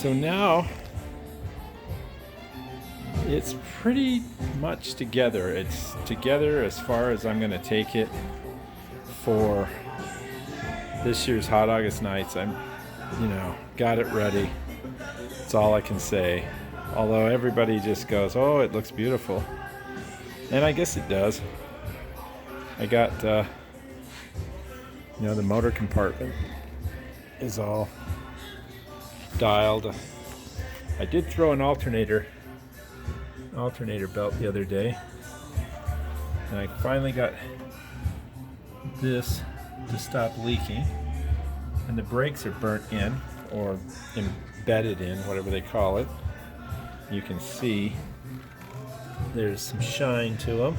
So now it's pretty much together. It's together as far as I'm going to take it for this year's Hot August Nights. I'm, got it ready. That's all I can say. Although everybody just goes, oh, it looks beautiful. And I guess it does. I got, the motor compartment is all dialed. I did throw an alternator belt the other day. And I finally got this to stop leaking. And the brakes are burnt in, or embedded in, whatever they call it. You can see there's some shine to them.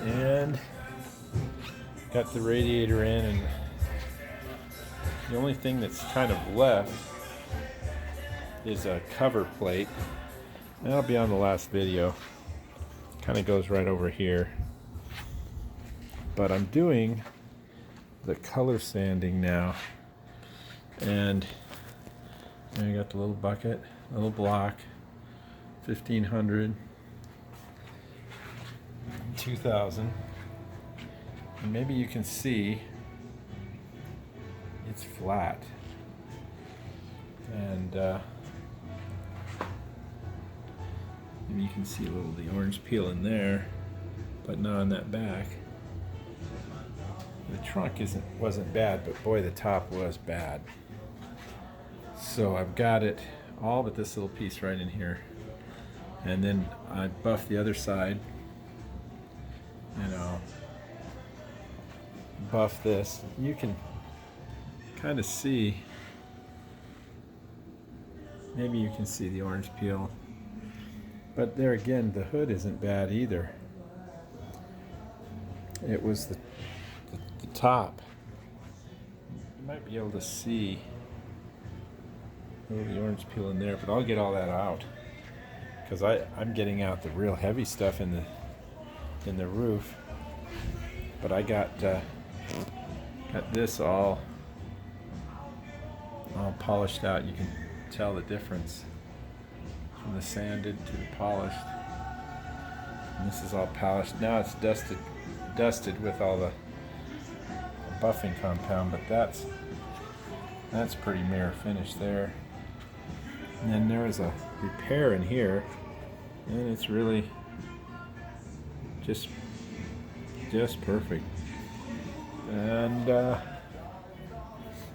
And got the radiator in, and the only thing that's kind of left is a cover plate. That'll be on the last video. Kind of goes right over here. But I'm doing the color sanding now. And I got the little bucket, little block, 1500, 2000. And maybe you can see it's flat. And maybe you can see a little of the orange peel in there, but not on that back. The trunk wasn't bad, but boy, the top was bad. So I've got it all but this little piece right in here. And then I buffed the other side. Buff this. You can kind of see, maybe you can see the orange peel. But there again, the hood isn't bad either. It was the top. You might be able to see a little of the orange peel in there, but I'll get all that out because I'm getting out the real heavy stuff in the roof. But I got this all polished out. You can tell the difference from the sanded to the polished. And this is all polished. Now it's dusted with all the buffing compound, but that's pretty mirror finish there. And then there is a repair in here, and it's really just perfect. And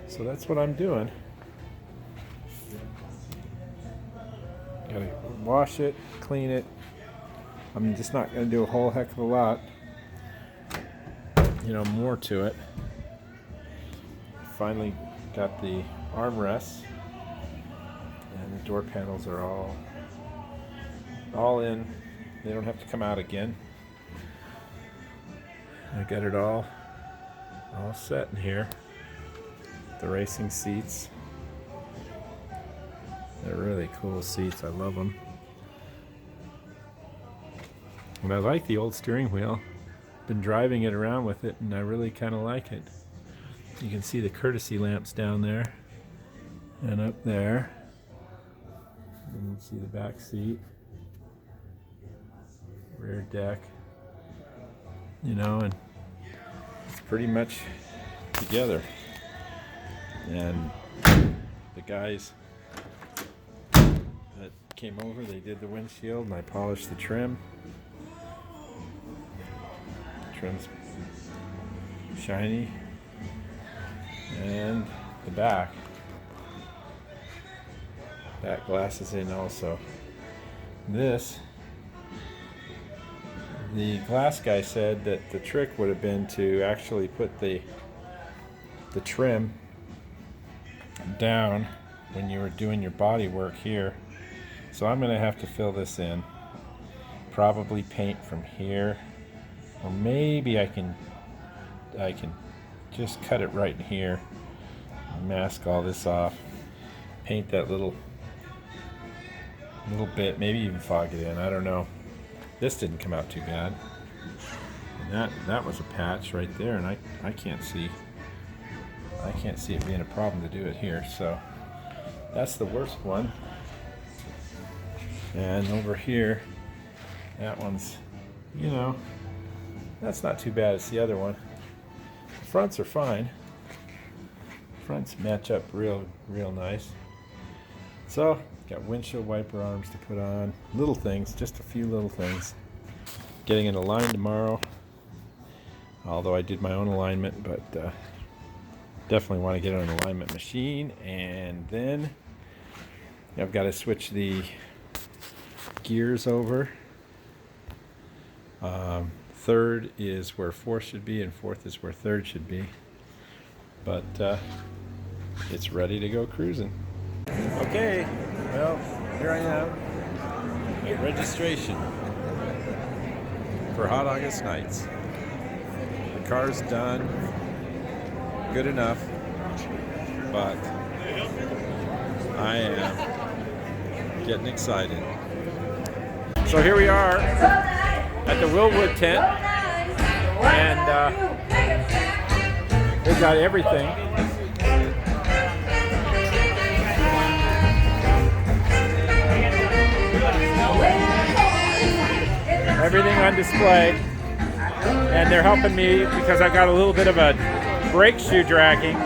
so that's what I'm doing. Gotta wash it, clean it. I'm just not gonna do a whole heck of a lot, more to it. Finally got the armrests, and the door panels are all in. They don't have to come out again. I got it all set in here. The racing seats, they're really cool seats. I love them. And I like the old steering wheel. Been driving it around with it, and I really kind of like it. You can see the courtesy lamps down there and up there. And you can see the back seat, rear deck, and it's pretty much together. And the guys that came over, they did the windshield, and I polished the trim. The trim's shiny. And the back glass is in also. The glass guy said that the trick would have been to actually put the trim down when you were doing your body work here. So I'm going to have to fill this in. Probably paint from here, or maybe I can just cut it right in here, mask all this off, paint that little bit, maybe even fog it in. I don't know. This didn't come out too bad. And that was a patch right there, and I can't see it being a problem to do it here. So That's the worst one. And over here, that one's, you know, that's not too bad. It's the other one. The fronts are fine. Fronts match up real nice. So, got windshield wiper arms to put on. Little things, just a few little things. Getting it aligned tomorrow. Although I did my own alignment, but definitely want to get an alignment machine. And then I've got to switch the gears over. Third is where fourth should be, and fourth is where third should be. But it's ready to go cruising. Okay, well, here I am at registration for Hot August Nights. The car's done, good enough, but I am getting excited. So here we are at the Willwood tent, and they've got everything. Everything on display, and they're helping me because I got a little bit of a brake shoe dragging.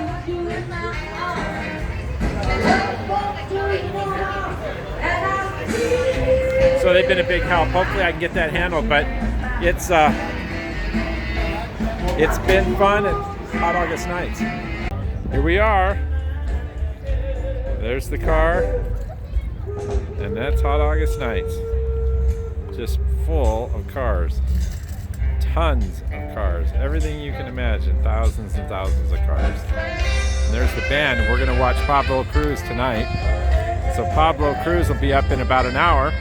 So they've been a big help. Hopefully I can get that handled, but it's been fun at Hot August Nights. Here we are. There's the car, and that's Hot August Nights. Just full of cars. Tons of cars. Everything you can imagine. Thousands and thousands of cars. And there's the band, and we're going to watch Pablo Cruz tonight. So Pablo Cruz will be up in about an hour.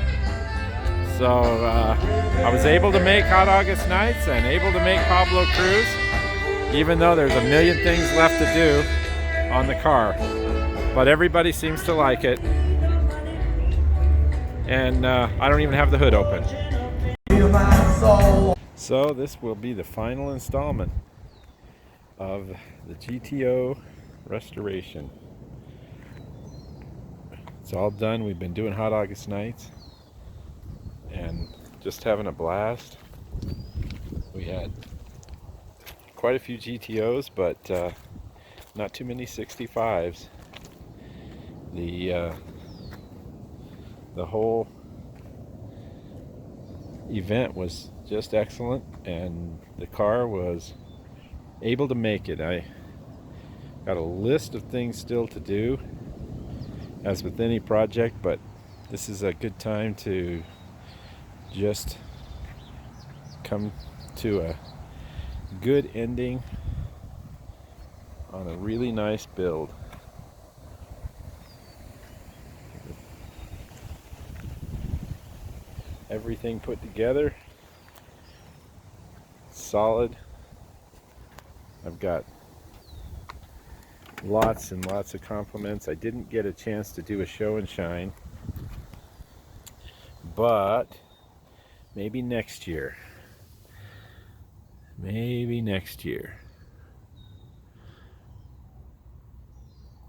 So I was able to make Hot August Nights and able to make Pablo Cruz, even though there's a million things left to do on the car. But everybody seems to like it. And I don't even have the hood open. So this will be the final installment of the GTO restoration. It's all done. We've been doing Hot August Nights and just having a blast. We had quite a few GTOs, but not too many 65s. The whole event was just excellent, and the car was able to make it. I got a list of things still to do, as with any project, but this is a good time to just come to a good ending on a really nice build. Everything put together, solid. I've got lots and lots of compliments. I didn't get a chance to do a show and shine, but maybe next year. Maybe next year.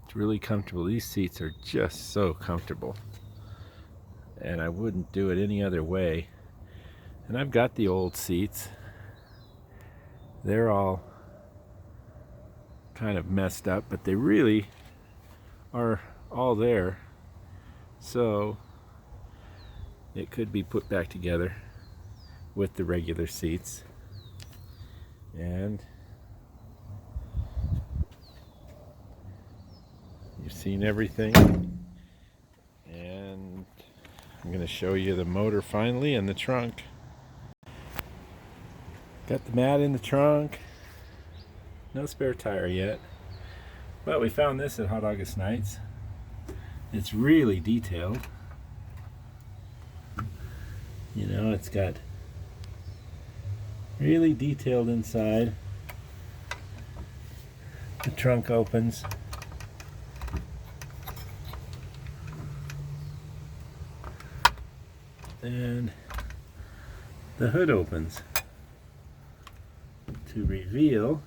It's really comfortable. These seats are just so comfortable, and I wouldn't do it any other way. And I've got the old seats. They're all kind of messed up, but they really are all there. So it could be put back together with the regular seats. And you've seen everything. And I'm going to show you the motor finally and the trunk. Got the mat in the trunk. No spare tire yet. But we found this at Hot August Nights. It's really detailed. You know, it's got really detailed inside. The trunk opens. And the hood opens to reveal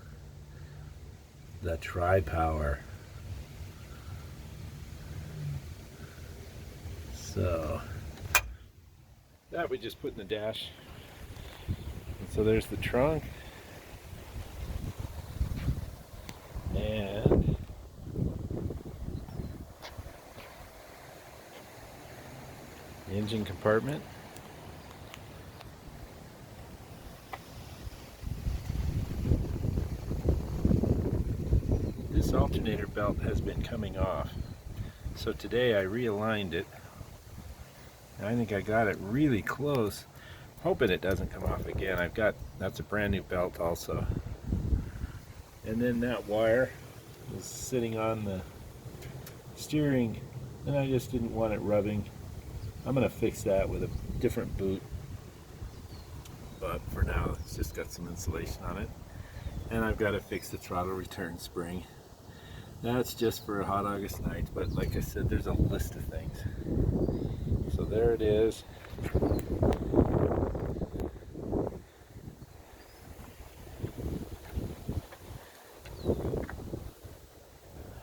the tri-power. So that we just put in the dash. And so there's the trunk. And the engine compartment. This alternator belt has been coming off. So today I realigned it. I think I got it really close. Hoping it doesn't come off again. That's a brand new belt also. And then that wire is sitting on the steering, and I just didn't want it rubbing. I'm gonna fix that with a different boot, but for now it's just got some insulation on it. And I've got to fix the throttle return spring. That's just for a hot August night, but like I said, there's a list of things. So there it is.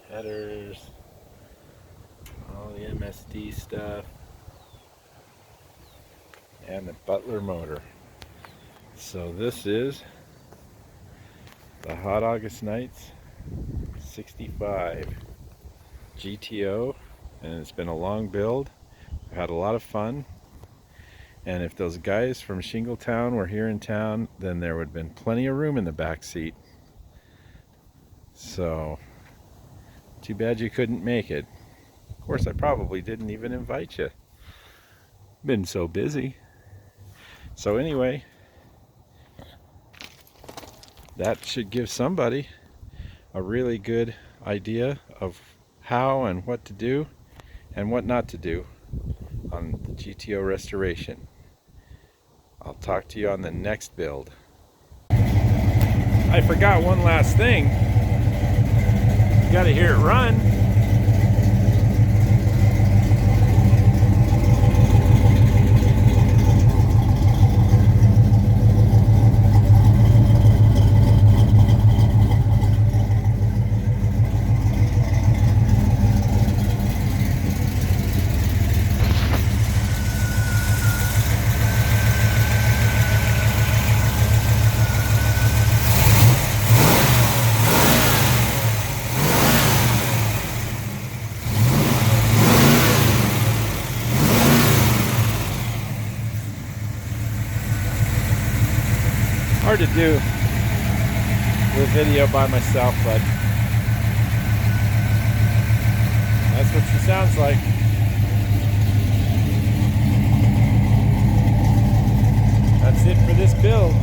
Headers, all the MSD stuff, and the Butler motor. So this is the Hot August Nights 65 GTO, and it's been a long build. I've had a lot of fun, and if those guys from Shingletown were here in town, then there would have been plenty of room in the back seat. So too bad you couldn't make it. Of course, I probably didn't even invite you. Been so busy. So anyway, that should give somebody a really good idea of how and what to do and what not to do on the GTO restoration. I'll talk to you on the next build. I forgot one last thing. You gotta hear it run. Hard to do with video by myself, but that's what she sounds like. That's it for this build.